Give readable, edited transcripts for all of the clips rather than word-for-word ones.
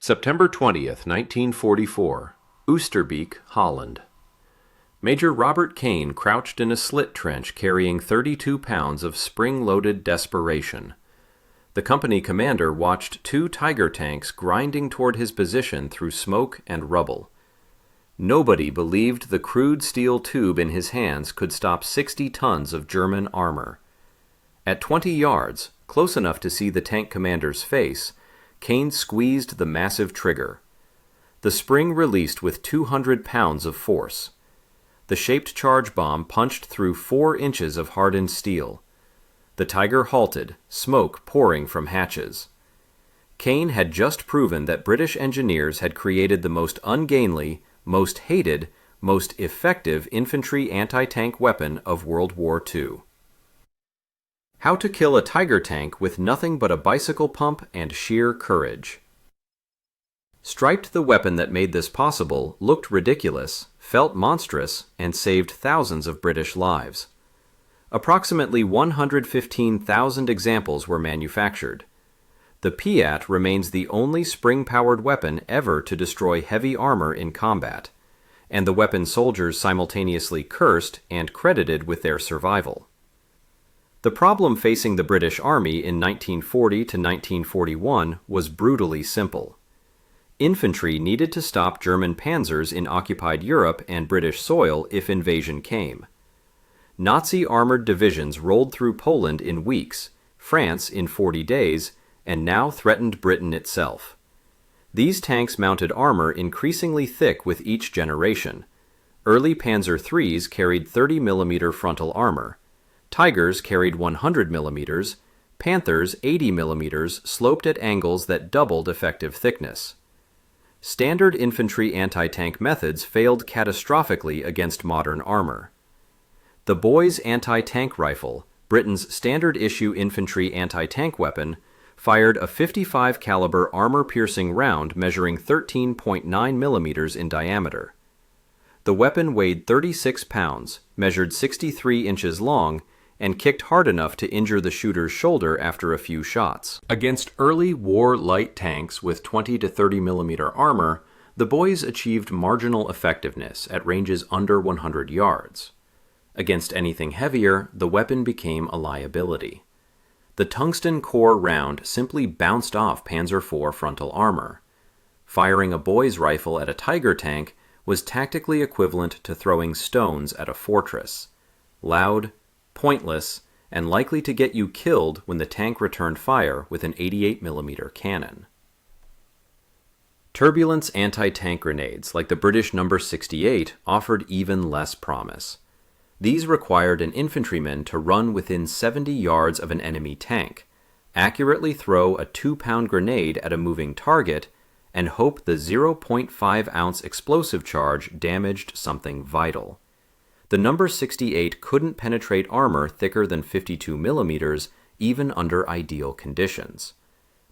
September 20th, 1944, Oosterbeek, Holland. Major Robert Kane crouched in a slit trench carrying 32 pounds of spring-loaded desperation. The company commander watched two Tiger tanks grinding toward his position through smoke and rubble. Nobody believed the crude steel tube in his hands could stop 60 tons of German armor. At 20 yards, close enough to see the tank commander's face, Kane squeezed the massive trigger. The spring released with 200 pounds of force. The shaped charge bomb punched through 4 inches of hardened steel. The Tiger halted, smoke pouring from hatches. Kane had just proven that British engineers had created the most ungainly, most hated, most effective infantry anti-tank weapon of World War II. How to kill a Tiger tank with nothing but a bicycle pump and sheer courage. Striped, the weapon that made this possible, looked ridiculous, felt monstrous, and saved thousands of British lives. Approximately 115,000 examples were manufactured. The PIAT remains the only spring-powered weapon ever to destroy heavy armor in combat, and the weapon soldiers simultaneously cursed and credited with their survival. The problem facing the British Army in 1940 to 1941 was brutally simple. Infantry needed to stop German panzers in occupied Europe and British soil if invasion came. Nazi armored divisions rolled through Poland in weeks, France in 40 days, and now threatened Britain itself. These tanks mounted armor increasingly thick with each generation. Early Panzer IIIs carried 30 mm frontal armor. Tigers carried 100 mm, Panthers 80 mm sloped at angles that doubled effective thickness. Standard infantry anti-tank methods failed catastrophically against modern armor. The Boys anti-tank rifle, Britain's standard-issue infantry anti-tank weapon, fired a 55 caliber armor-piercing round measuring 13.9 mm in diameter. The weapon weighed 36 pounds, measured 63 inches long, and kicked hard enough to injure the shooter's shoulder after a few shots. Against early war light tanks with 20 to 30 mm armor, the Boys achieved marginal effectiveness at ranges under 100 yards. Against anything heavier, the weapon became a liability. The tungsten core round simply bounced off Panzer IV frontal armor. Firing a Boys rifle at a Tiger tank was tactically equivalent to throwing stones at a fortress. Loud, pointless, and likely to get you killed when the tank returned fire with an 88 mm cannon. Turbulence anti-tank grenades, like the British No. 68, offered even less promise. These required an infantryman to run within 70 yards of an enemy tank, accurately throw a 2-pound grenade at a moving target, and hope the 0.5-ounce explosive charge damaged something vital. The No. 68 couldn't penetrate armor thicker than 52 mm, even under ideal conditions.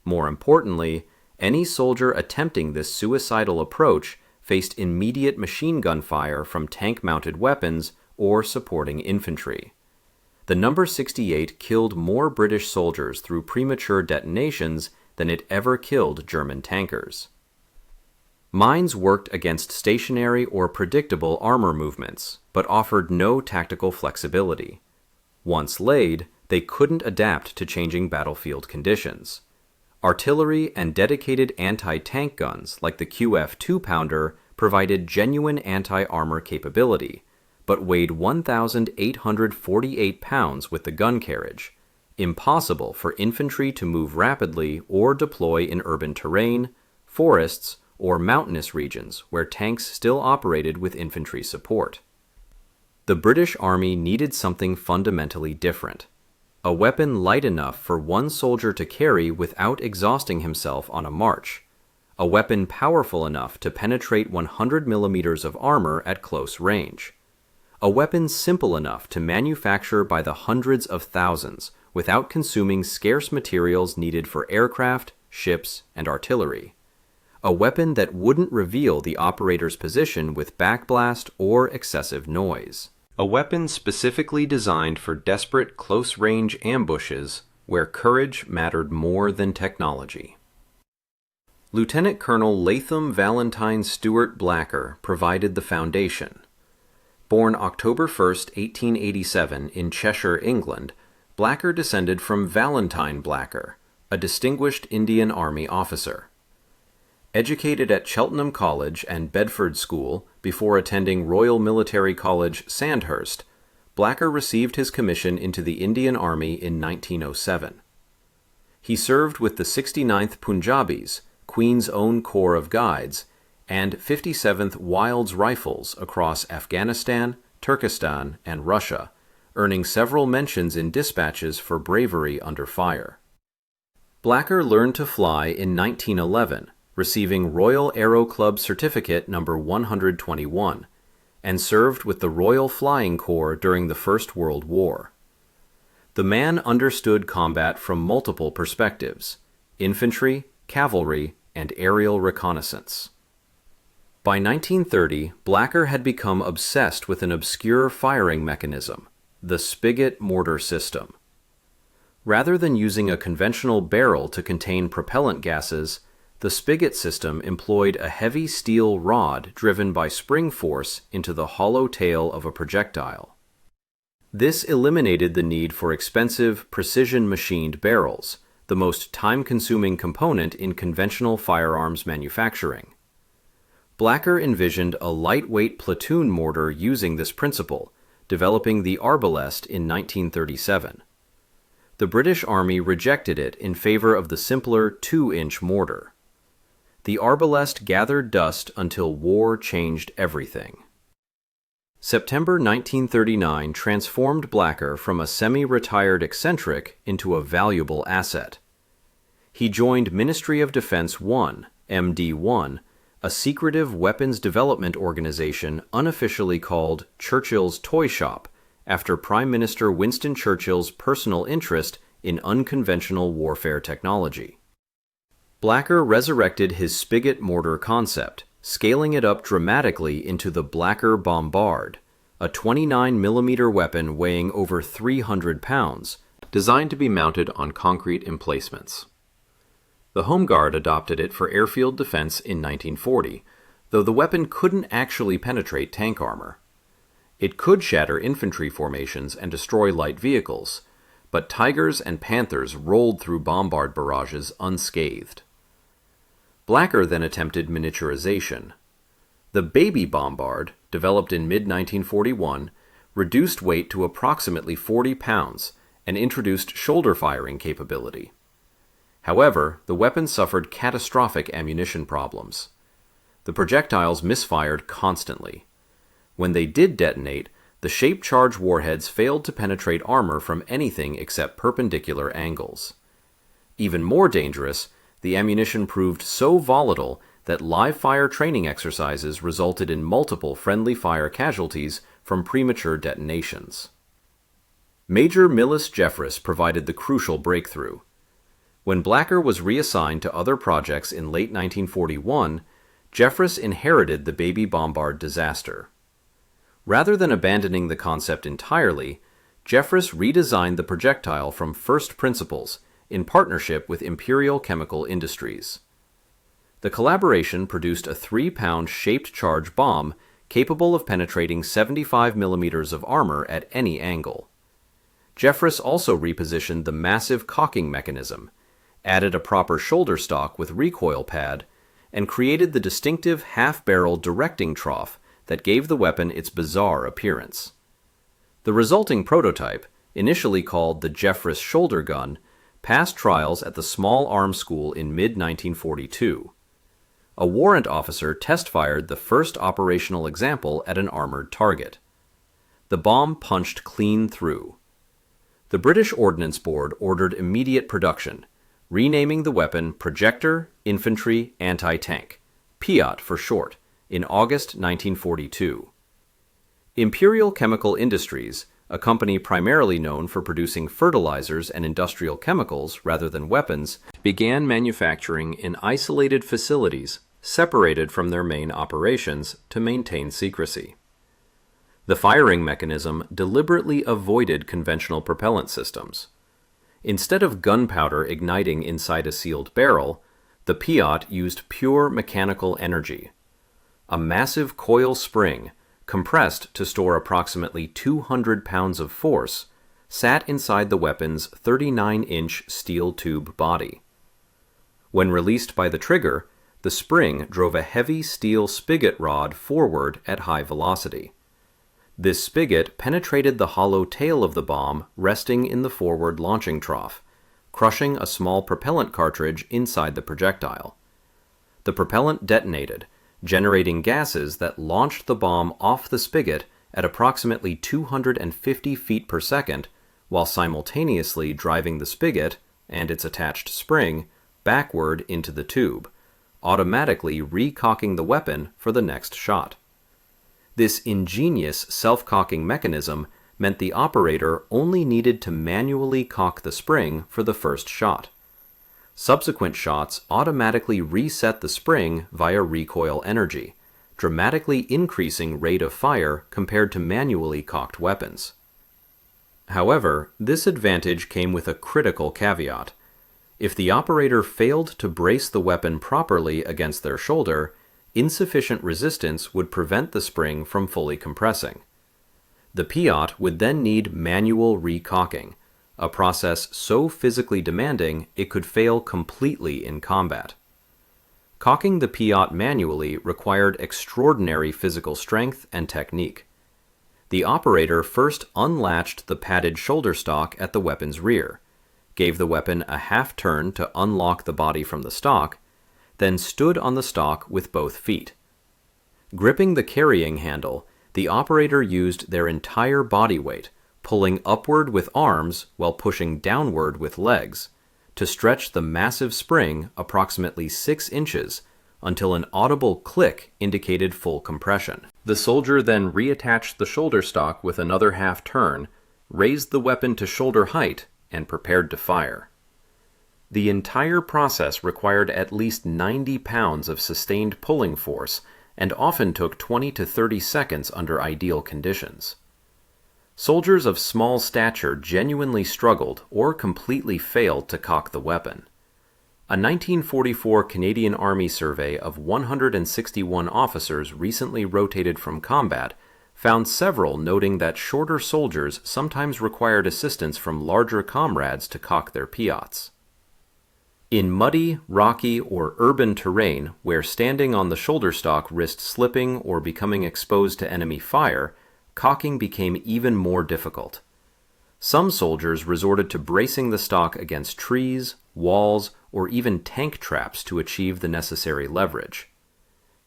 More importantly, any soldier attempting this suicidal approach faced immediate machine gun fire from tank-mounted weapons or supporting infantry. The No. 68 killed more British soldiers through premature detonations than it ever killed German tankers. Mines worked against stationary or predictable armor movements, but offered no tactical flexibility. Once laid, they couldn't adapt to changing battlefield conditions. Artillery and dedicated anti-tank guns like the QF 2-pounder provided genuine anti-armor capability, but weighed 1,848 pounds with the gun carriage, impossible for infantry to move rapidly or deploy in urban terrain, forests, or mountainous regions where tanks still operated with infantry support. The British Army needed something fundamentally different. A weapon light enough for one soldier to carry without exhausting himself on a march. A weapon powerful enough to penetrate 100 mm of armor at close range. A weapon simple enough to manufacture by the hundreds of thousands without consuming scarce materials needed for aircraft, ships, and artillery. A weapon that wouldn't reveal the operator's position with backblast or excessive noise. A weapon specifically designed for desperate close-range ambushes where courage mattered more than technology. Lieutenant Colonel Latham Valentine Stewart Blacker provided the foundation. Born October 1, 1887, in Cheshire, England, Blacker descended from Valentine Blacker, a distinguished Indian Army officer. Educated at Cheltenham College and Bedford School before attending Royal Military College, Sandhurst, Blacker received his commission into the Indian Army in 1907. He served with the 69th Punjabis, Queen's Own Corps of Guides, and 57th Wilds Rifles across Afghanistan, Turkestan, and Russia, earning several mentions in dispatches for bravery under fire. Blacker learned to fly in 1911, receiving Royal Aero Club Certificate No. 121, and served with the Royal Flying Corps during the First World War. The man understood combat from multiple perspectives: infantry, cavalry, and aerial reconnaissance. By 1930, Blacker had become obsessed with an obscure firing mechanism, the spigot mortar system. Rather than using a conventional barrel to contain propellant gases, the spigot system employed a heavy steel rod driven by spring force into the hollow tail of a projectile. This eliminated the need for expensive, precision-machined barrels, the most time-consuming component in conventional firearms manufacturing. Blacker envisioned a lightweight platoon mortar using this principle, developing the arbalest in 1937. The British Army rejected it in favor of the simpler 2-inch mortar. The arbalest gathered dust until war changed everything. September 1939 transformed Blacker from a semi-retired eccentric into a valuable asset. He joined Ministry of Defense 1, MD1, a secretive weapons development organization unofficially called Churchill's Toy Shop, after Prime Minister Winston Churchill's personal interest in unconventional warfare technology. Blacker resurrected his spigot mortar concept, scaling it up dramatically into the Blacker Bombard, a 29mm weapon weighing over 300 pounds, designed to be mounted on concrete emplacements. The Home Guard adopted it for airfield defense in 1940, though the weapon couldn't actually penetrate tank armor. It could shatter infantry formations and destroy light vehicles, but Tigers and Panthers rolled through bombard barrages unscathed. Blacker then attempted miniaturization. The Baby Bombard, developed in mid-1941, reduced weight to approximately 40 pounds and introduced shoulder firing capability. However, the weapon suffered catastrophic ammunition problems. The projectiles misfired constantly. When they did detonate, the shape-charge warheads failed to penetrate armor from anything except perpendicular angles. Even more dangerous, the ammunition proved so volatile that live-fire training exercises resulted in multiple friendly fire casualties from premature detonations. Major Millis Jeffress provided the crucial breakthrough. When Blacker was reassigned to other projects in late 1941, Jeffress inherited the Baby Bombard disaster. Rather than abandoning the concept entirely, Jeffress redesigned the projectile from first principles in partnership with Imperial Chemical Industries. The collaboration produced a 3-pound shaped charge bomb capable of penetrating 75 millimeters of armor at any angle. Jeffress also repositioned the massive cocking mechanism, added a proper shoulder stock with recoil pad, and created the distinctive half-barrel directing trough that gave the weapon its bizarre appearance. The resulting prototype, initially called the Jeffress shoulder gun, passed trials at the Small Arms School in mid-1942. A warrant officer test-fired the first operational example at an armored target. The bomb punched clean through. The British Ordnance Board ordered immediate production, renaming the weapon Projector Infantry Anti-Tank, PIAT for short, in August 1942. Imperial Chemical Industries, a company primarily known for producing fertilizers and industrial chemicals rather than weapons, began manufacturing in isolated facilities separated from their main operations to maintain secrecy. The firing mechanism deliberately avoided conventional propellant systems. Instead of gunpowder igniting inside a sealed barrel, The PIAT used pure mechanical energy. A massive coil spring, compressed to store approximately 200 pounds of force, sat inside the weapon's 39-inch steel tube body. When released by the trigger, the spring drove a heavy steel spigot rod forward at high velocity. This spigot penetrated the hollow tail of the bomb resting in the forward launching trough, crushing a small propellant cartridge inside the projectile. The propellant detonated, generating gases that launched the bomb off the spigot at approximately 250 feet per second, while simultaneously driving the spigot and its attached spring backward into the tube, automatically recocking the weapon for the next shot. This ingenious self-cocking mechanism meant the operator only needed to manually cock the spring for the first shot. Subsequent shots automatically reset the spring via recoil energy, dramatically increasing rate of fire compared to manually cocked weapons. However, this advantage came with a critical caveat. If the operator failed to brace the weapon properly against their shoulder, insufficient resistance would prevent the spring from fully compressing. The PIAT would then need manual recocking, a process so physically demanding it could fail completely in combat. Cocking the PIAT manually required extraordinary physical strength and technique. The operator first unlatched the padded shoulder stock at the weapon's rear, gave the weapon a half-turn to unlock the body from the stock, then stood on the stock with both feet. Gripping the carrying handle, the operator used their entire body weight, pulling upward with arms while pushing downward with legs, to stretch the massive spring approximately 6 inches until an audible click indicated full compression. The soldier then reattached the shoulder stock with another half-turn, raised the weapon to shoulder height, and prepared to fire. The entire process required at least 90 pounds of sustained pulling force and often took 20 to 30 seconds under ideal conditions. Soldiers of small stature genuinely struggled or completely failed to cock the weapon. A 1944 Canadian Army survey of 161 officers recently rotated from combat found several noting that shorter soldiers sometimes required assistance from larger comrades to cock their PIATs. In muddy, rocky, or urban terrain where standing on the shoulder stock risked slipping or becoming exposed to enemy fire, cocking became even more difficult. Some soldiers resorted to bracing the stock against trees, walls, or even tank traps to achieve the necessary leverage.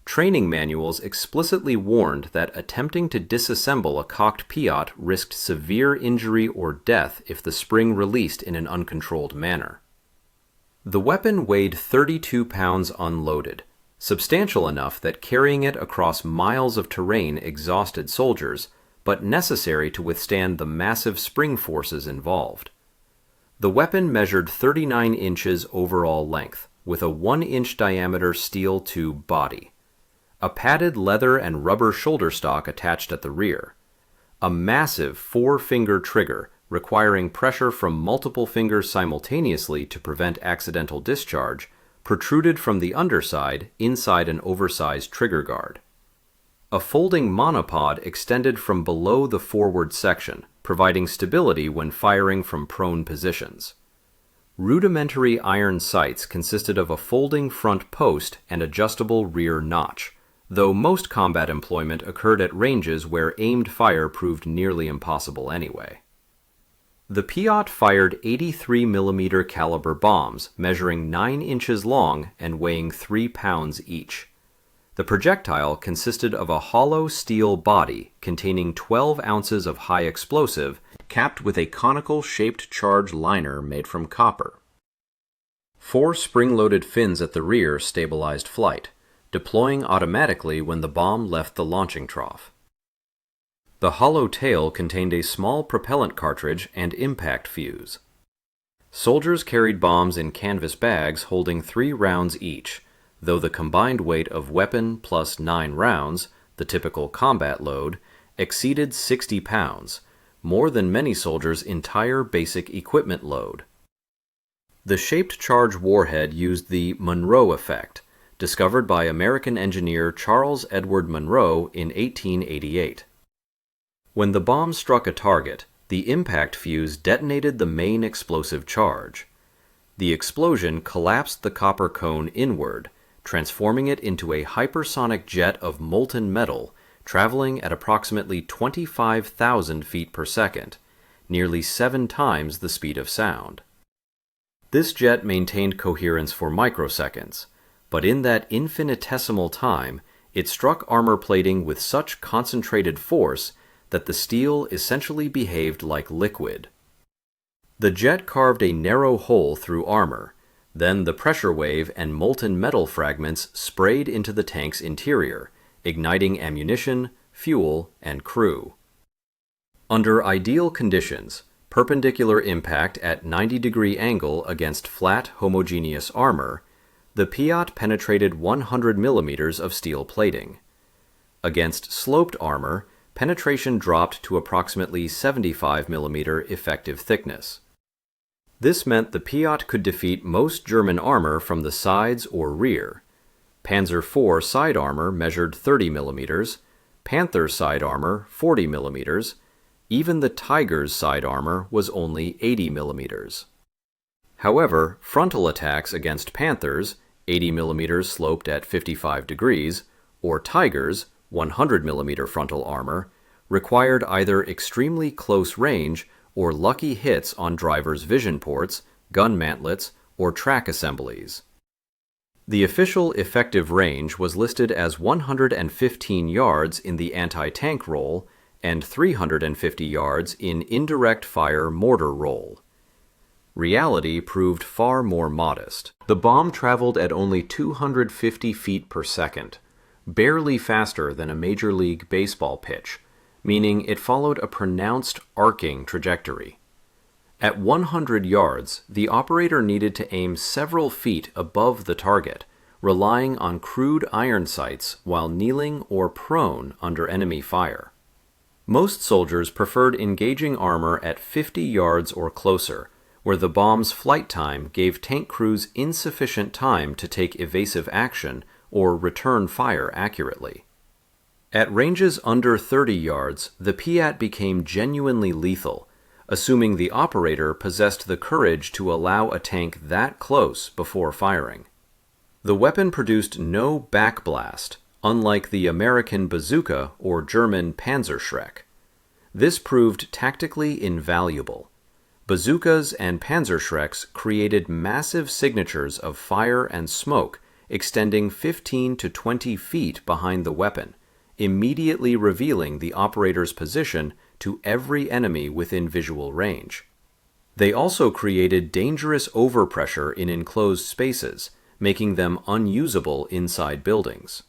Training manuals explicitly warned that attempting to disassemble a cocked PIAT risked severe injury or death if the spring released in an uncontrolled manner. The weapon weighed 32 pounds unloaded, substantial enough that carrying it across miles of terrain exhausted soldiers, but necessary to withstand the massive spring forces involved. The weapon measured 39 inches overall length, with a 1-inch diameter steel tube body, a padded leather and rubber shoulder stock attached at the rear, a massive 4-finger trigger requiring pressure from multiple fingers simultaneously to prevent accidental discharge, protruded from the underside inside an oversized trigger guard. A folding monopod extended from below the forward section, providing stability when firing from prone positions. Rudimentary iron sights consisted of a folding front post and adjustable rear notch, though most combat employment occurred at ranges where aimed fire proved nearly impossible anyway. The PIAT fired 83 mm caliber bombs measuring 9 inches long and weighing 3 pounds each. The projectile consisted of a hollow steel body containing 12 ounces of high explosive, capped with a conical-shaped charge liner made from copper. 4 spring-loaded fins at the rear stabilized flight, deploying automatically when the bomb left the launching trough. The hollow tail contained a small propellant cartridge and impact fuse. Soldiers carried bombs in canvas bags holding 3 rounds each, though the combined weight of weapon plus 9 rounds, the typical combat load, exceeded 60 pounds, more than many soldiers' entire basic equipment load. The shaped charge warhead used the Monroe effect, discovered by American engineer Charles Edward Monroe in 1888. When the bomb struck a target, the impact fuse detonated the main explosive charge. The explosion collapsed the copper cone inward, transforming it into a hypersonic jet of molten metal traveling at approximately 25,000 feet per second, nearly 7 times the speed of sound. This jet maintained coherence for microseconds, but in that infinitesimal time, it struck armor plating with such concentrated force that the steel essentially behaved like liquid. The jet carved a narrow hole through armor. Then the pressure wave and molten metal fragments sprayed into the tank's interior, igniting ammunition, fuel, and crew. Under ideal conditions, perpendicular impact at 90-degree angle against flat, homogeneous armor, the PIAT penetrated 100 millimeters of steel plating. Against sloped armor, penetration dropped to approximately 75 millimeter effective thickness. This meant the PIAT could defeat most German armor from the sides or rear. Panzer IV side armor measured 30 millimeters, Panther side armor 40 millimeters, even the Tiger's side armor was only 80 millimeters. However, frontal attacks against Panthers, 80 millimeters sloped at 55 degrees, or Tigers, 100 millimeter frontal armor, required either extremely close range or lucky hits on drivers' vision ports, gun mantlets, or track assemblies. The official effective range was listed as 115 yards in the anti-tank roll and 350 yards in indirect fire mortar roll. Reality proved far more modest. The bomb traveled at only 250 feet per second, barely faster than a Major League Baseball pitch, meaning it followed a pronounced arcing trajectory. At 100 yards, the operator needed to aim several feet above the target, relying on crude iron sights while kneeling or prone under enemy fire. Most soldiers preferred engaging armor at 50 yards or closer, where the bomb's flight time gave tank crews insufficient time to take evasive action or return fire accurately. At ranges under 30 yards, the PIAT became genuinely lethal, assuming the operator possessed the courage to allow a tank that close before firing. The weapon produced no backblast, unlike the American bazooka or German Panzerschreck. This proved tactically invaluable. Bazookas and Panzerschrecks created massive signatures of fire and smoke extending 15 to 20 feet behind the weapon, immediately revealing the operator's position to every enemy within visual range. They also created dangerous overpressure in enclosed spaces, making them unusable inside buildings.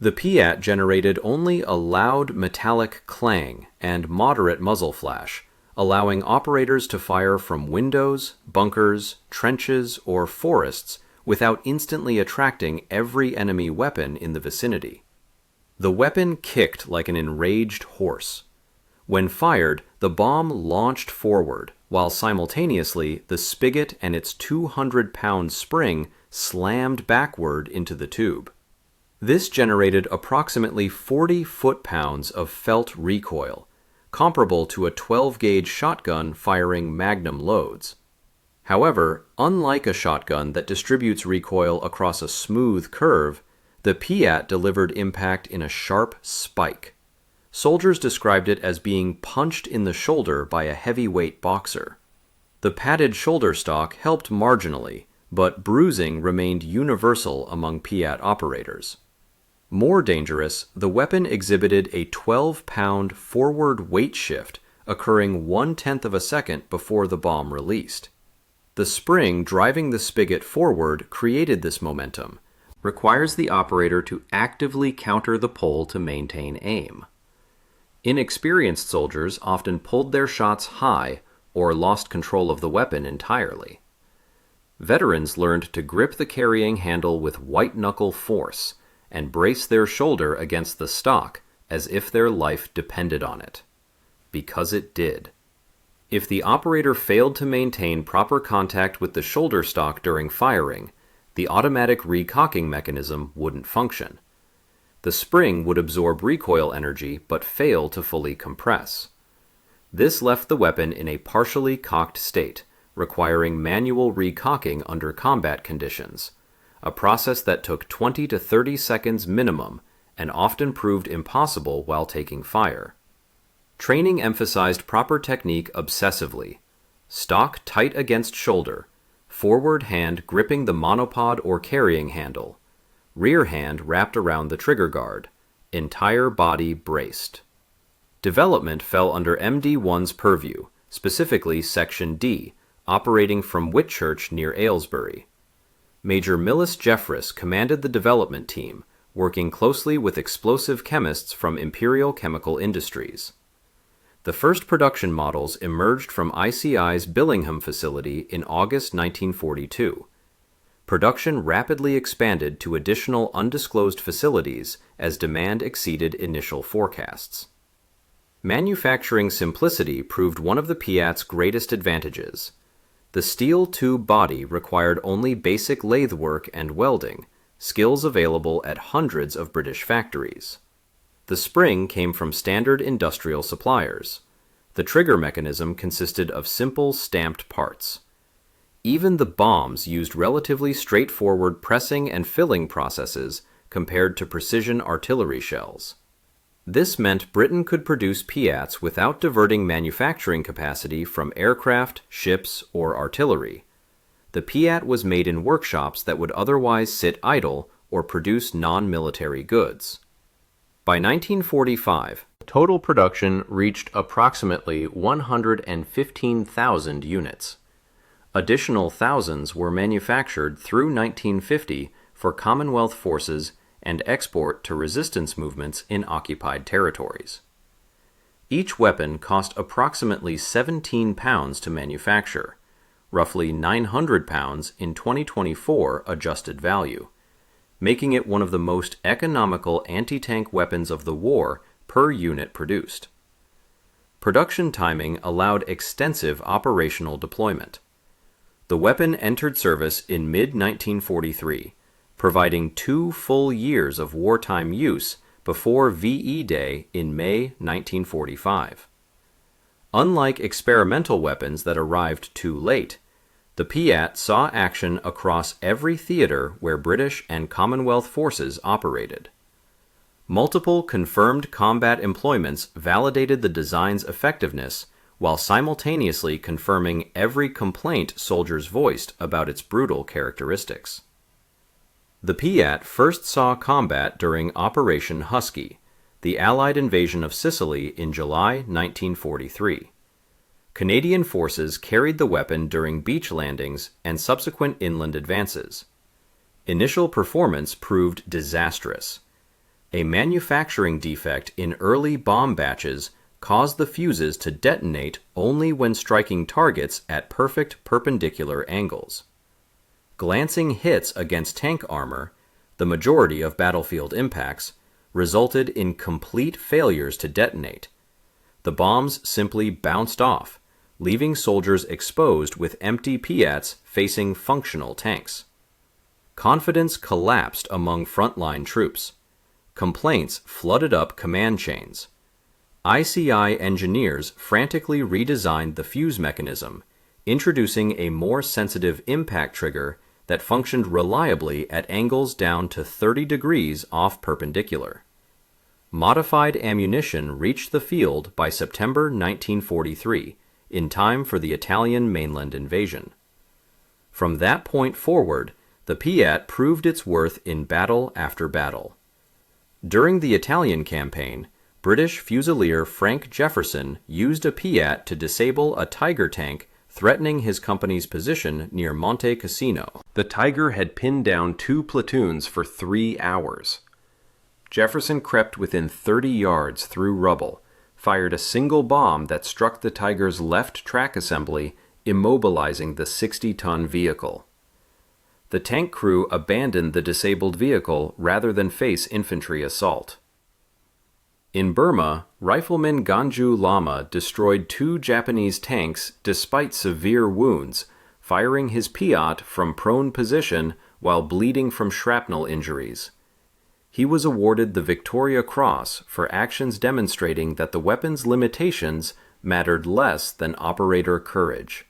The PIAT generated only a loud metallic clang and moderate muzzle flash, allowing operators to fire from windows, bunkers, trenches, or forests without instantly attracting every enemy weapon in the vicinity. The weapon kicked like an enraged horse. When fired, the bomb launched forward, while simultaneously the spigot and its 200-pound spring slammed backward into the tube. This generated approximately 40 foot-pounds of felt recoil, comparable to a 12-gauge shotgun firing magnum loads. However, unlike a shotgun that distributes recoil across a smooth curve, the PIAT delivered impact in a sharp spike. Soldiers described it as being punched in the shoulder by a heavyweight boxer. The padded shoulder stock helped marginally, but bruising remained universal among PIAT operators. More dangerous, the weapon exhibited a 12-pound forward weight shift occurring 1/10 of a second before the bomb released. The spring driving the spigot forward created this momentum, requires the operator to actively counter the pull to maintain aim. Inexperienced soldiers often pulled their shots high or lost control of the weapon entirely. Veterans learned to grip the carrying handle with white-knuckle force and brace their shoulder against the stock as if their life depended on it. Because it did. If the operator failed to maintain proper contact with the shoulder stock during firing, the automatic recocking mechanism wouldn't function. The spring would absorb recoil energy but fail to fully compress. This left the weapon in a partially cocked state, requiring manual recocking under combat conditions, a process that took 20 to 30 seconds minimum and often proved impossible while taking fire. Training emphasized proper technique obsessively: stock tight against shoulder, forward hand gripping the monopod or carrying handle, rear hand wrapped around the trigger guard, entire body braced. Development fell under MD1's purview, specifically Section D, operating from Whitchurch near Aylesbury. Major Millis Jeffress commanded the development team, working closely with explosive chemists from Imperial Chemical Industries. The first production models emerged from ICI's Billingham facility in August 1942. Production rapidly expanded to additional undisclosed facilities as demand exceeded initial forecasts. Manufacturing simplicity proved one of the PIAT's greatest advantages. The steel tube body required only basic lathe work and welding, skills available at hundreds of British factories. The spring came from standard industrial suppliers. The trigger mechanism consisted of simple stamped parts. Even the bombs used relatively straightforward pressing and filling processes compared to precision artillery shells. This meant Britain could produce PIATs without diverting manufacturing capacity from aircraft, ships, or artillery. The PIAT was made in workshops that would otherwise sit idle or produce non-military goods. By 1945, total production reached approximately 115,000 units. Additional thousands were manufactured through 1950 for Commonwealth forces and export to resistance movements in occupied territories. Each weapon cost approximately £17 to manufacture, roughly £900 in 2024 adjusted value, making it one of the most economical anti-tank weapons of the war per unit produced. Production timing allowed extensive operational deployment. The weapon entered service in mid-1943, providing 2 full years of wartime use before VE Day in May 1945. Unlike experimental weapons that arrived too late, the PIAT saw action across every theater where British and Commonwealth forces operated. Multiple confirmed combat employments validated the design's effectiveness while simultaneously confirming every complaint soldiers voiced about its brutal characteristics. The PIAT first saw combat during Operation Husky, the Allied invasion of Sicily in July 1943. Canadian forces carried the weapon during beach landings and subsequent inland advances. Initial performance proved disastrous. A manufacturing defect in early bomb batches caused the fuses to detonate only when striking targets at perfect perpendicular angles. Glancing hits against tank armor, the majority of battlefield impacts, resulted in complete failures to detonate. The bombs simply bounced off, leaving soldiers exposed with empty PIATs facing functional tanks. Confidence collapsed among frontline troops. Complaints flooded up command chains. ICI engineers frantically redesigned the fuse mechanism, introducing a more sensitive impact trigger that functioned reliably at angles down to 30 degrees off perpendicular. Modified ammunition reached the field by September 1943, in time for the Italian mainland invasion. From that point forward, the PIAT proved its worth in battle after battle. During the Italian campaign, British Fusilier Frank Jefferson used a PIAT to disable a Tiger tank threatening his company's position near Monte Cassino. The Tiger had pinned down 2 platoons for 3 hours. Jefferson crept within 30 yards through rubble, fired a single bomb that struck the Tiger's left track assembly, immobilizing the 60-ton vehicle. The tank crew abandoned the disabled vehicle rather than face infantry assault. In Burma, Rifleman Ganju Lama destroyed 2 Japanese tanks despite severe wounds, firing his PIAT from prone position while bleeding from shrapnel injuries. He was awarded the Victoria Cross for actions demonstrating that the weapon's limitations mattered less than operator courage.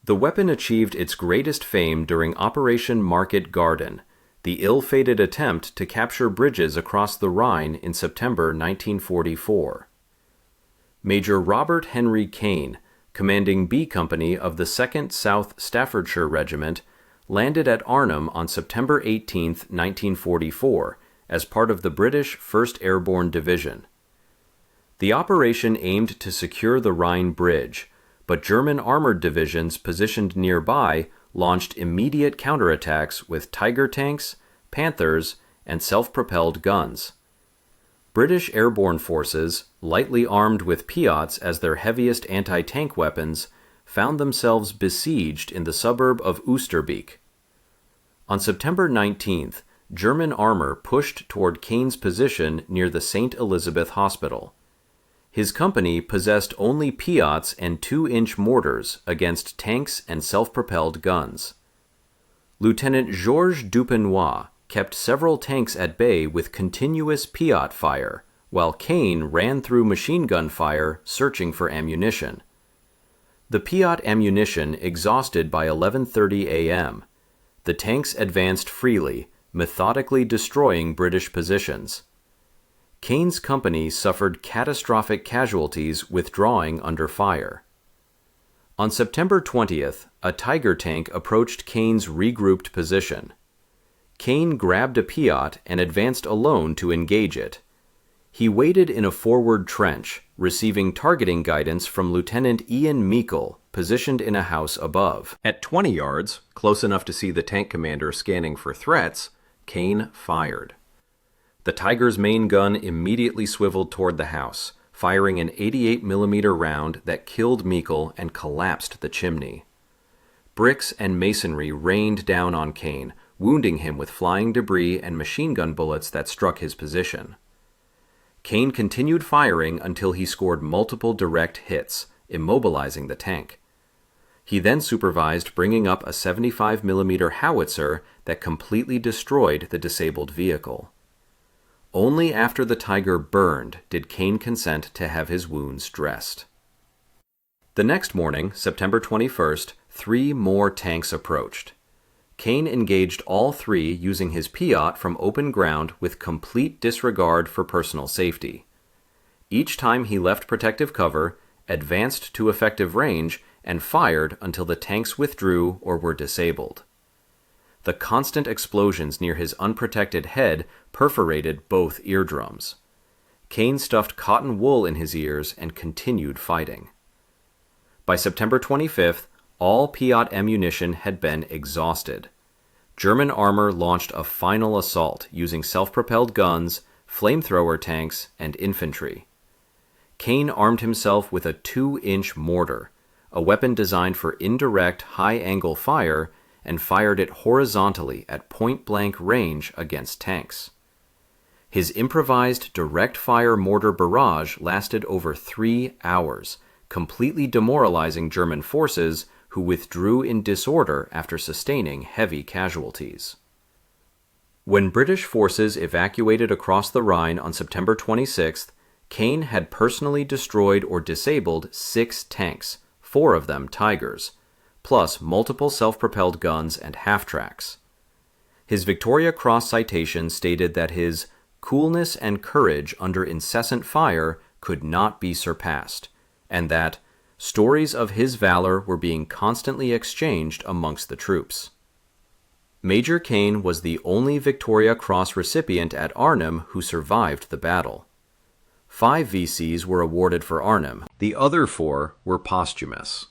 The weapon achieved its greatest fame during Operation Market Garden, the ill-fated attempt to capture bridges across the Rhine in September 1944. Major Robert Henry Kane, commanding B Company of the 2nd South Staffordshire Regiment, landed at Arnhem on September 18, 1944, as part of the British 1st Airborne Division. The operation aimed to secure the Rhine Bridge, but German armored divisions positioned nearby launched immediate counterattacks with Tiger tanks, Panthers, and self-propelled guns. British airborne forces, lightly armed with PIATs as their heaviest anti-tank weapons, found themselves besieged in the suburb of Oosterbeek. On September 19th, German armor pushed toward Kane's position near the St. Elizabeth Hospital. His company possessed only PIATs and 2-inch mortars against tanks and self-propelled guns. Lieutenant Georges Dupenois kept several tanks at bay with continuous PIAT fire, while Kane ran through machine gun fire searching for ammunition. The PIAT ammunition exhausted by 11:30 a.m. The tanks advanced freely, methodically destroying British positions. Kane's company suffered catastrophic casualties withdrawing under fire. On September 20th, a Tiger tank approached Kane's regrouped position. Kane grabbed a PIAT and advanced alone to engage it. He waited in a forward trench, receiving targeting guidance from Lieutenant Ian Meikle, positioned in a house above. At 20 yards, close enough to see the tank commander scanning for threats, Kane fired. The Tiger's main gun immediately swiveled toward the house, firing an 88mm round that killed Meikle and collapsed the chimney. Bricks and masonry rained down on Kane, wounding him with flying debris and machine gun bullets that struck his position. Kane continued firing until he scored multiple direct hits, immobilizing the tank. He then supervised bringing up a 75mm howitzer that completely destroyed the disabled vehicle. Only after the Tiger burned did Kane consent to have his wounds dressed. The next morning, September 21st, 3 more tanks approached. Kane engaged all 3 using his PIAT from open ground with complete disregard for personal safety. Each time he left protective cover, advanced to effective range, and fired until the tanks withdrew or were disabled. The constant explosions near his unprotected head perforated both eardrums. Kane stuffed cotton wool in his ears and continued fighting. By September 25th, all PIAT ammunition had been exhausted. German armor launched a final assault using self-propelled guns, flamethrower tanks, and infantry. Kane armed himself with a 2-inch mortar, a weapon designed for indirect, high-angle fire, and fired it horizontally at point-blank range against tanks. His improvised direct-fire mortar barrage lasted over 3 hours, completely demoralizing German forces who withdrew in disorder after sustaining heavy casualties. When British forces evacuated across the Rhine on September 26th, Kane had personally destroyed or disabled 6 tanks, 4 of them Tigers, plus multiple self-propelled guns and half-tracks. His Victoria Cross citation stated that his coolness and courage under incessant fire could not be surpassed, and that stories of his valor were being constantly exchanged amongst the troops. Major Kane was the only Victoria Cross recipient at Arnhem who survived the battle. 5 VCs were awarded for Arnhem. The other 4 were posthumous.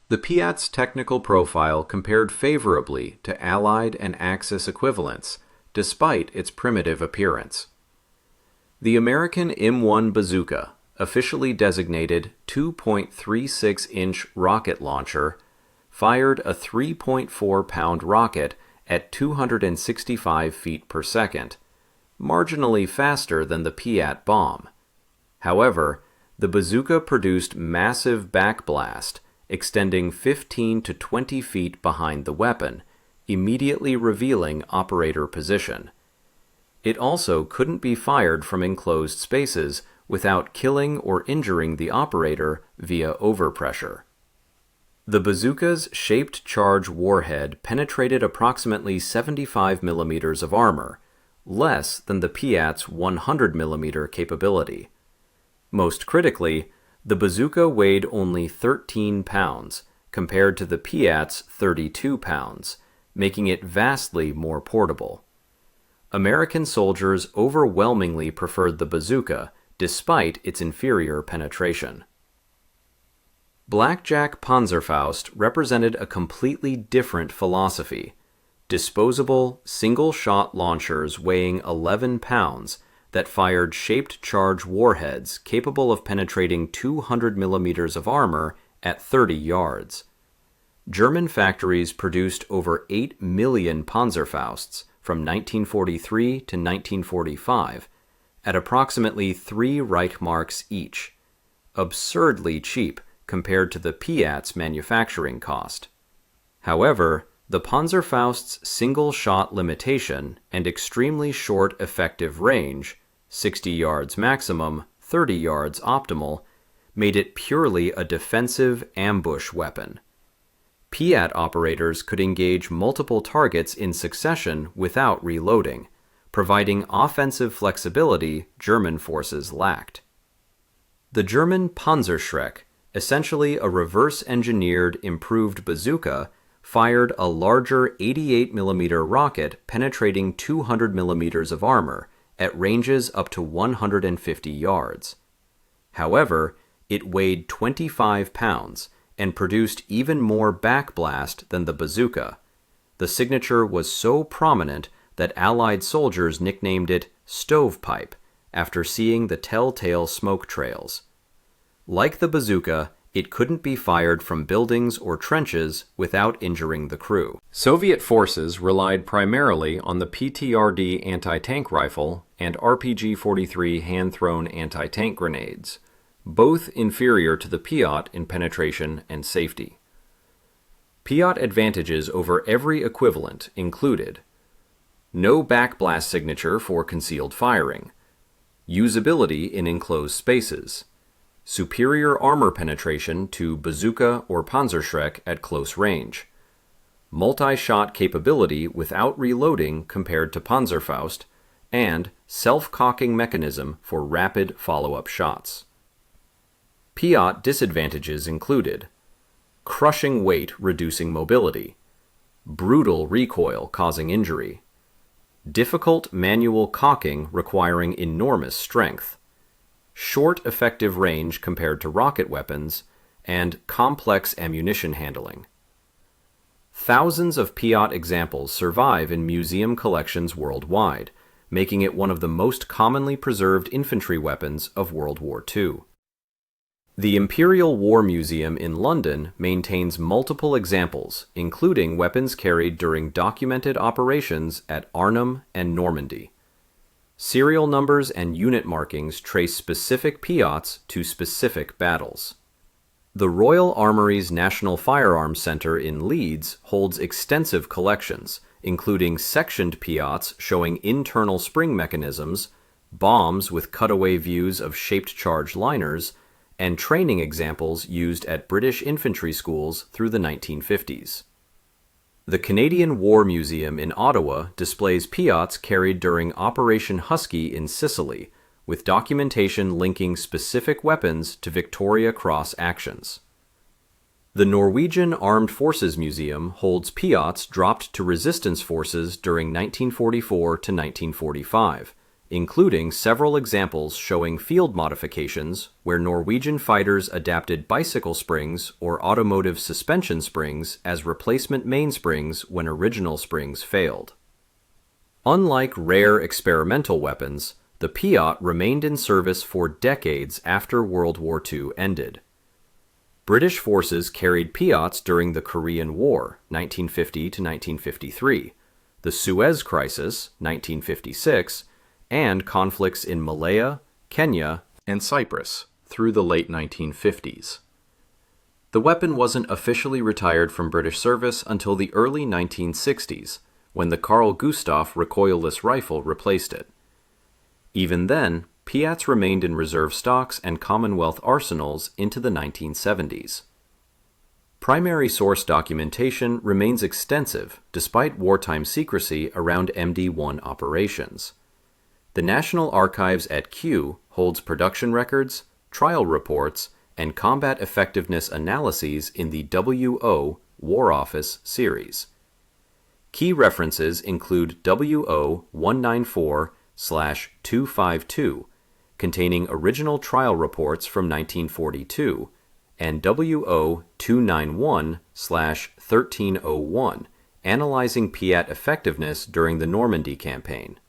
The PIAT's technical profile compared favorably to Allied and Axis equivalents, despite its primitive appearance. The American M1 bazooka, officially designated 2.36-inch rocket launcher, fired a 3.4-pound rocket at 265 feet per second, marginally faster than the PIAT bomb. However, the bazooka produced massive backblast, extending 15 to 20 feet behind the weapon, immediately revealing operator position. It also couldn't be fired from enclosed spaces without killing or injuring the operator via overpressure. The bazooka's shaped charge warhead penetrated approximately 75 millimeters of armor, less than the PIAT's 100 millimeter capability. Most critically, the bazooka weighed only 13 pounds, compared to the PIAT's 32 pounds, making it vastly more portable. American soldiers overwhelmingly preferred the bazooka, despite its inferior penetration. Blackjack Panzerfaust represented a completely different philosophy. Disposable, single-shot launchers weighing 11 pounds that fired shaped charge warheads capable of penetrating 200 millimeters of armor at 30 yards. German factories produced over 8 million Panzerfausts from 1943 to 1945 at approximately 3 Reichsmarks each, absurdly cheap compared to the PIAT's manufacturing cost. However, the Panzerfaust's single-shot limitation and extremely short effective range, 60 yards maximum, 30 yards optimal, made it purely a defensive ambush weapon. PIAT operators could engage multiple targets in succession without reloading, providing offensive flexibility German forces lacked. The German Panzerschreck, essentially a reverse-engineered improved bazooka, fired a larger 88 millimeter rocket penetrating 200 millimeters of armor at ranges up to 150 yards. However, it weighed 25 pounds and produced even more backblast than the bazooka. The signature was so prominent that Allied soldiers nicknamed it stovepipe after seeing the telltale smoke trails. Like the bazooka, it couldn't be fired from buildings or trenches without injuring the crew. Soviet forces relied primarily on the PTRD anti-tank rifle and RPG-43 hand-thrown anti-tank grenades, both inferior to the PIAT in penetration and safety. PIAT advantages over every equivalent included: no backblast signature for concealed firing, usability in enclosed spaces, superior armor penetration to bazooka or Panzerschreck at close range, multi-shot capability without reloading compared to Panzerfaust, and self-cocking mechanism for rapid follow-up shots. PIAT disadvantages included: crushing weight reducing mobility, brutal recoil causing injury, difficult manual cocking requiring enormous strength, short effective range compared to rocket weapons, and complex ammunition handling. Thousands of PIAT examples survive in museum collections worldwide, making it one of the most commonly preserved infantry weapons of World War II. The Imperial War Museum in London maintains multiple examples, including weapons carried during documented operations at Arnhem and Normandy. Serial numbers and unit markings trace specific PIATs to specific battles. The Royal Armoury's National Firearms Centre in Leeds holds extensive collections, including sectioned PIATs showing internal spring mechanisms, bombs with cutaway views of shaped charge liners, and training examples used at British infantry schools through the 1950s. The Canadian War Museum in Ottawa displays PIATs carried during Operation Husky in Sicily, with documentation linking specific weapons to Victoria Cross actions. The Norwegian Armed Forces Museum holds PIATs dropped to resistance forces during 1944 to 1945, including several examples showing field modifications where Norwegian fighters adapted bicycle springs or automotive suspension springs as replacement mainsprings when original springs failed. Unlike rare experimental weapons, the PIAT remained in service for decades after World War II ended. British forces carried PIATs during the Korean War, 1950 to 1953, the Suez Crisis, 1956, and conflicts in Malaya, Kenya, and Cyprus through the late 1950s. The weapon wasn't officially retired from British service until the early 1960s, when the Carl Gustaf recoilless rifle replaced it. Even then, PIATs remained in reserve stocks and Commonwealth arsenals into the 1970s. Primary source documentation remains extensive despite wartime secrecy around MD1 operations. The National Archives at Kew holds production records, trial reports, and combat effectiveness analyses in the WO War Office series. Key references include WO 194/252, containing original trial reports from 1942, and WO 291/1301, analyzing PIAT effectiveness during the Normandy campaign.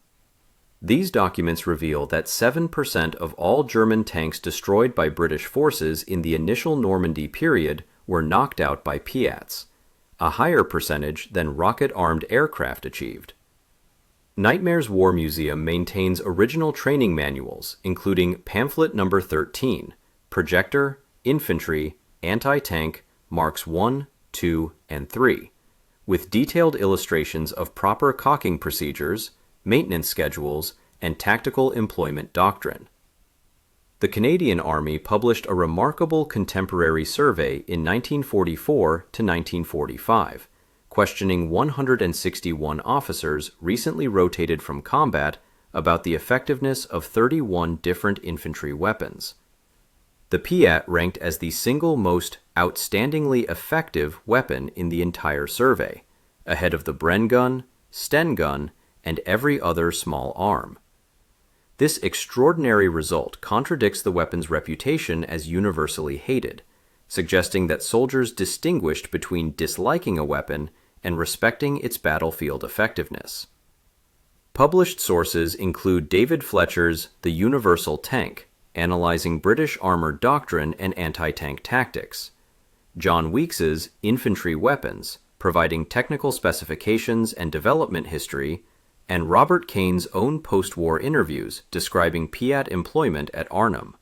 These documents reveal that 7% of all German tanks destroyed by British forces in the initial Normandy period were knocked out by PIATs, a higher percentage than rocket-armed aircraft achieved. Nightmares War Museum maintains original training manuals, including pamphlet number 13, Projector, Infantry, Anti-Tank, Marks 1, 2, and 3, with detailed illustrations of proper cocking procedures, maintenance schedules, and tactical employment doctrine. The Canadian Army published a remarkable contemporary survey in 1944 to 1945, questioning 161 officers recently rotated from combat about the effectiveness of 31 different infantry weapons. The PIAT ranked as the single most outstandingly effective weapon in the entire survey, ahead of the Bren gun, Sten gun, and every other small arm. This extraordinary result contradicts the weapon's reputation as universally hated, suggesting that soldiers distinguished between disliking a weapon and respecting its battlefield effectiveness. Published sources include David Fletcher's The Universal Tank, analyzing British armored doctrine and anti-tank tactics, John Weeks's Infantry Weapons, providing technical specifications and development history, and Robert Kane's own post-war interviews describing PIAT employment at Arnhem.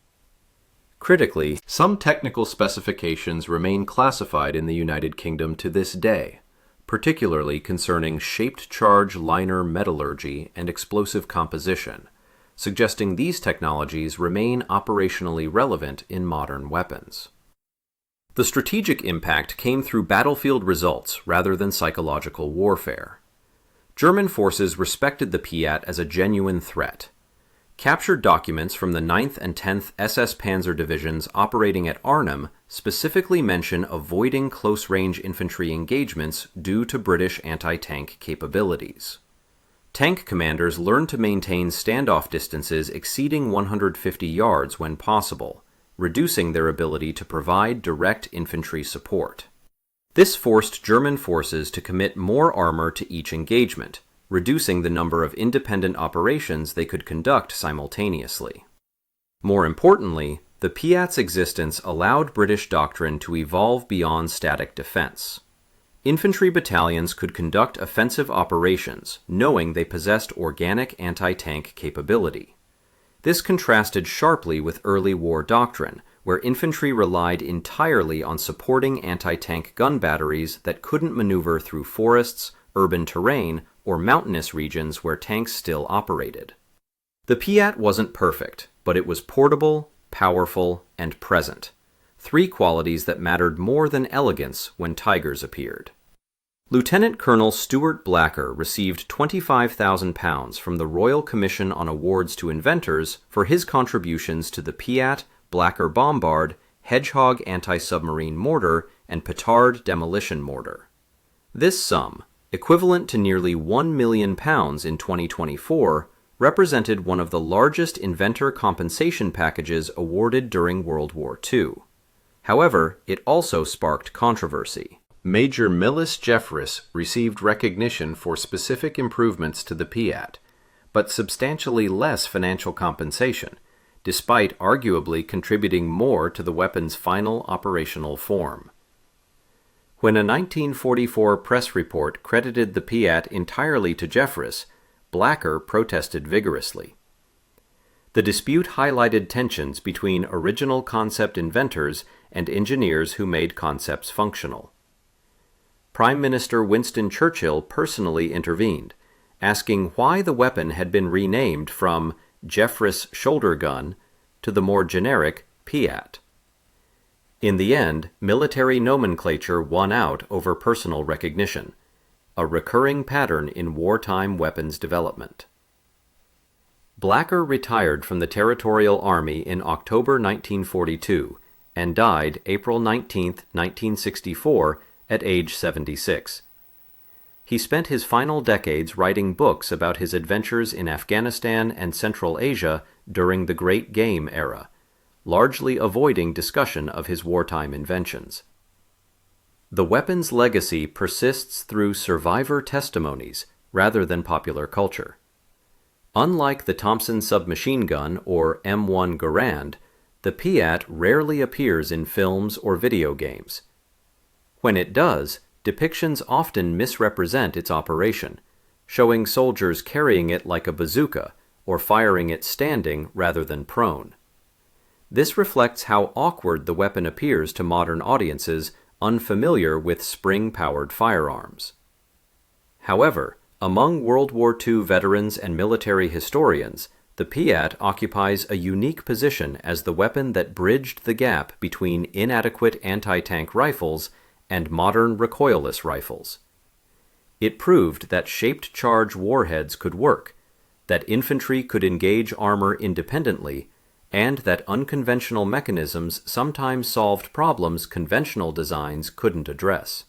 Critically, some technical specifications remain classified in the United Kingdom to this day, particularly concerning shaped charge liner metallurgy and explosive composition, suggesting these technologies remain operationally relevant in modern weapons. The strategic impact came through battlefield results rather than psychological warfare. German forces respected the PIAT as a genuine threat. Captured documents from the 9th and 10th SS Panzer Divisions operating at Arnhem specifically mention avoiding close-range infantry engagements due to British anti-tank capabilities. Tank commanders learned to maintain standoff distances exceeding 150 yards when possible, reducing their ability to provide direct infantry support. This forced German forces to commit more armor to each engagement, reducing the number of independent operations they could conduct simultaneously. More importantly, the PIAT's existence allowed British doctrine to evolve beyond static defense. Infantry battalions could conduct offensive operations, knowing they possessed organic anti-tank capability. This contrasted sharply with early war doctrine, where infantry relied entirely on supporting anti-tank gun batteries that couldn't maneuver through forests, urban terrain, or mountainous regions where tanks still operated. The PIAT wasn't perfect, but it was portable, powerful, and present, three qualities that mattered more than elegance when tigers appeared. Lieutenant Colonel Stuart Blacker received £25,000 from the Royal Commission on Awards to Inventors for his contributions to the PIAT, Blacker Bombard, Hedgehog anti-submarine mortar, and Petard demolition mortar. This sum, equivalent to nearly £1 million in 2024, represented one of the largest inventor compensation packages awarded during World War II. However, it also sparked controversy. Major Millis Jeffress received recognition for specific improvements to the PIAT, but substantially less financial compensation, despite arguably contributing more to the weapon's final operational form. When a 1944 press report credited the PIAT entirely to Jeffress, Blacker protested vigorously. The dispute highlighted tensions between original concept inventors and engineers who made concepts functional. Prime Minister Winston Churchill personally intervened, asking why the weapon had been renamed from Jeffress shoulder gun to the more generic PIAT. In the end, military nomenclature won out over personal recognition, a recurring pattern in wartime weapons development. Blacker retired from the Territorial Army in October 1942 and died April 19, 1964, at age 76. He spent his final decades writing books about his adventures in Afghanistan and Central Asia during the Great Game era, largely avoiding discussion of his wartime inventions. The weapon's legacy persists through survivor testimonies rather than popular culture. Unlike the Thompson submachine gun or M1 Garand, the PIAT rarely appears in films or video games. When it does, depictions often misrepresent its operation, showing soldiers carrying it like a bazooka or firing it standing rather than prone. This reflects how awkward the weapon appears to modern audiences unfamiliar with spring-powered firearms. However, among World War II veterans and military historians, the PIAT occupies a unique position as the weapon that bridged the gap between inadequate anti-tank rifles and modern recoilless rifles. It proved that shaped charge warheads could work, that infantry could engage armor independently, and that unconventional mechanisms sometimes solved problems conventional designs couldn't address.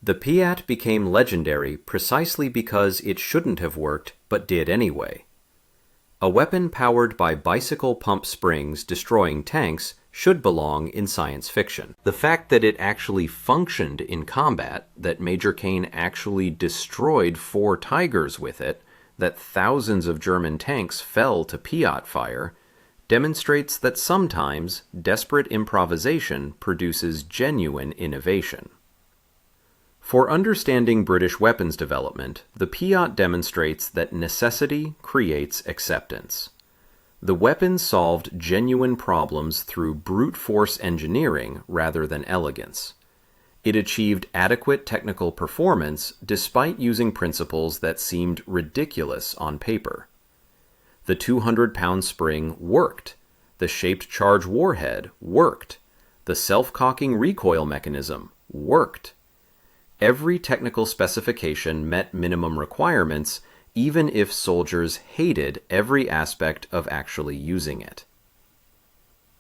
The PIAT became legendary precisely because it shouldn't have worked but did anyway. A weapon powered by bicycle pump springs destroying tanks should belong in science fiction. The fact that it actually functioned in combat, that Major Kane actually destroyed 4 Tigers with it, that thousands of German tanks fell to PIAT fire, demonstrates that sometimes desperate improvisation produces genuine innovation. For understanding British weapons development, the PIAT demonstrates that necessity creates acceptance. The weapon solved genuine problems through brute force engineering rather than elegance. It achieved adequate technical performance despite using principles that seemed ridiculous on paper. The 200-pound spring worked. The shaped charge warhead worked. The self-cocking recoil mechanism worked. Every technical specification met minimum requirements, even if soldiers hated every aspect of actually using it.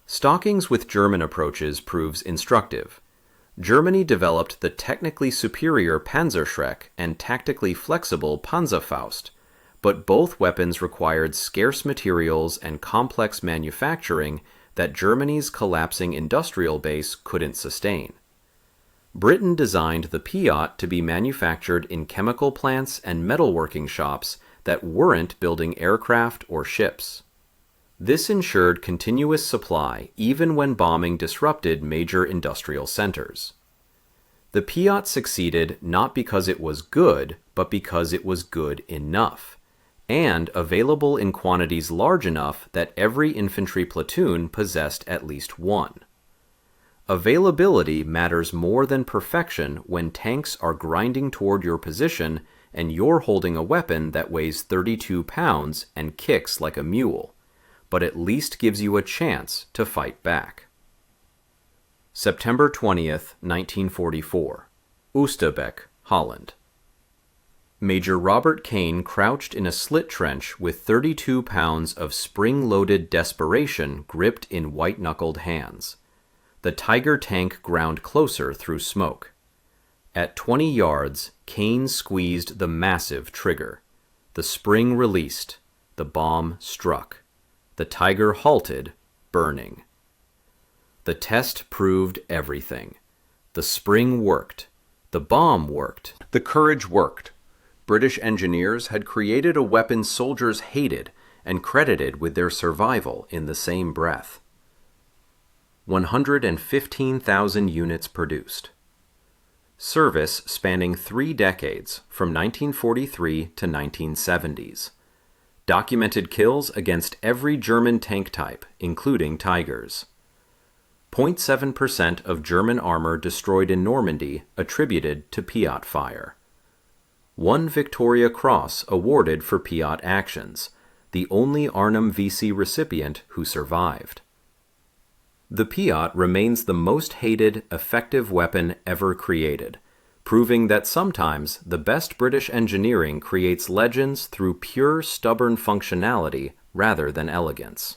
Stockings with German approaches proves instructive. Germany developed the technically superior Panzerschreck and tactically flexible Panzerfaust, but both weapons required scarce materials and complex manufacturing that Germany's collapsing industrial base couldn't sustain. Britain designed the PIAT to be manufactured in chemical plants and metalworking shops that weren't building aircraft or ships. This ensured continuous supply even when bombing disrupted major industrial centers. The PIAT succeeded not because it was good, but because it was good enough, and available in quantities large enough that every infantry platoon possessed at least one. Availability matters more than perfection when tanks are grinding toward your position and you're holding a weapon that weighs 32 pounds and kicks like a mule, but at least gives you a chance to fight back. September 20th, 1944. Oosterbeek, Holland. Major Robert Kane crouched in a slit trench with 32 pounds of spring-loaded desperation gripped in white-knuckled hands. The Tiger tank ground closer through smoke. At 20 yards, Kane squeezed the massive trigger. The spring released. The bomb struck. The Tiger halted, burning. The test proved everything. The spring worked. The bomb worked. The courage worked. British engineers had created a weapon soldiers hated and credited with their survival in the same breath. 115,000 units produced. Service spanning 3 decades, from 1943 to 1970s. Documented kills against every German tank type, including Tigers. 0.7% of German armor destroyed in Normandy attributed to PIAT fire. 1 Victoria Cross awarded for PIAT actions, the only Arnhem VC recipient who survived. The PIAT remains the most hated, effective weapon ever created, proving that sometimes the best British engineering creates legends through pure, stubborn functionality rather than elegance.